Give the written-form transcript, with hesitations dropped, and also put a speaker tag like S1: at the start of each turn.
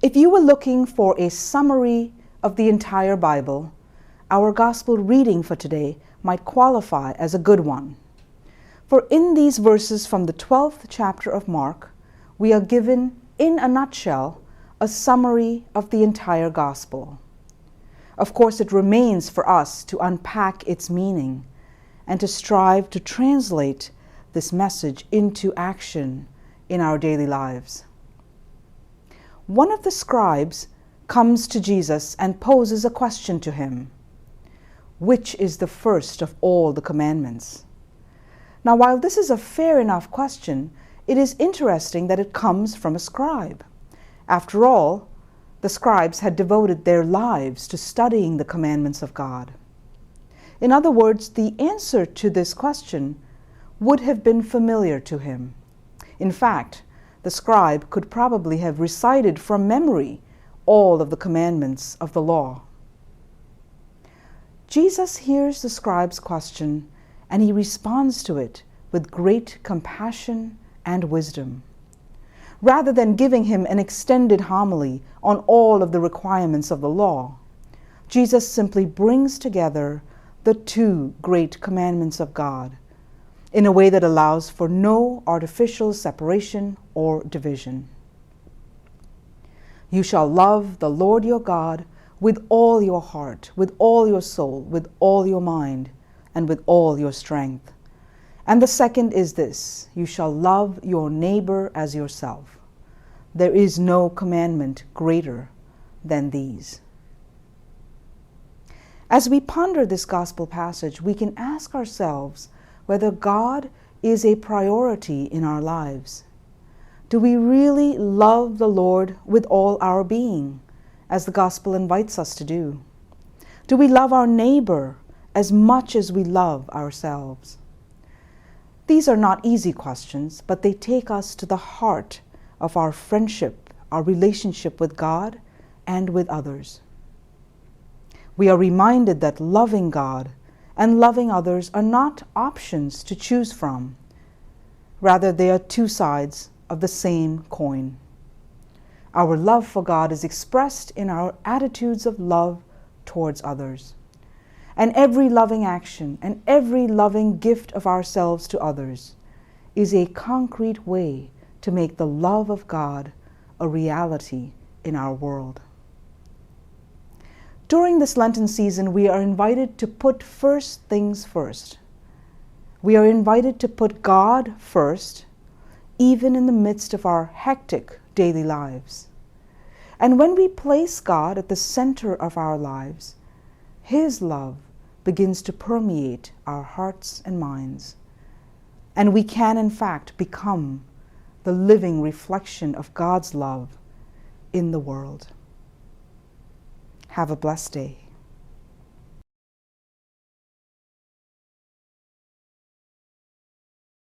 S1: If you were looking for a summary of the entire Bible, our gospel reading for today might qualify as a good one. For in these verses from the 12th chapter of Mark, we are given, in a nutshell, a summary of the entire gospel. Of course, it remains for us to unpack its meaning and to strive to translate this message into action in our daily lives. One of the scribes comes to Jesus and poses a question to him. Which is the first of all the commandments? Now, while this is a fair enough question, it is interesting that it comes from a scribe. After all, the scribes had devoted their lives to studying the commandments of God. In other words, the answer to this question would have been familiar to him. In fact, the scribe could probably have recited from memory all of the commandments of the law. Jesus hears the scribe's question and he responds to it with great compassion and wisdom. Rather than giving him an extended homily on all of the requirements of the law, Jesus simply brings together the two great commandments of God in a way that allows for no artificial separation or division. You shall love the Lord your God with all your heart, with all your soul, with all your mind, and with all your strength. And the second is this: you shall love your neighbor as yourself. There is no commandment greater than these. As we ponder this gospel passage, we can ask ourselves whether God is a priority in our lives. Do we really love the Lord with all our being, as the gospel invites us to do? Do we love our neighbor as much as we love ourselves? These are not easy questions, but they take us to the heart of our friendship, our relationship with God and with others. We are reminded that loving God and loving others are not options to choose from. Rather, they are two sides of the same coin. Our love for God is expressed in our attitudes of love towards others. And every loving action and every loving gift of ourselves to others is a concrete way to make the love of God a reality in our world. During this Lenten season, we are invited to put first things first. We are invited to put God first, even in the midst of our hectic daily lives. And when we place God at the center of our lives, His love begins to permeate our hearts and minds. And we can, in fact, become the living reflection of God's love in the world. Have a blessed day.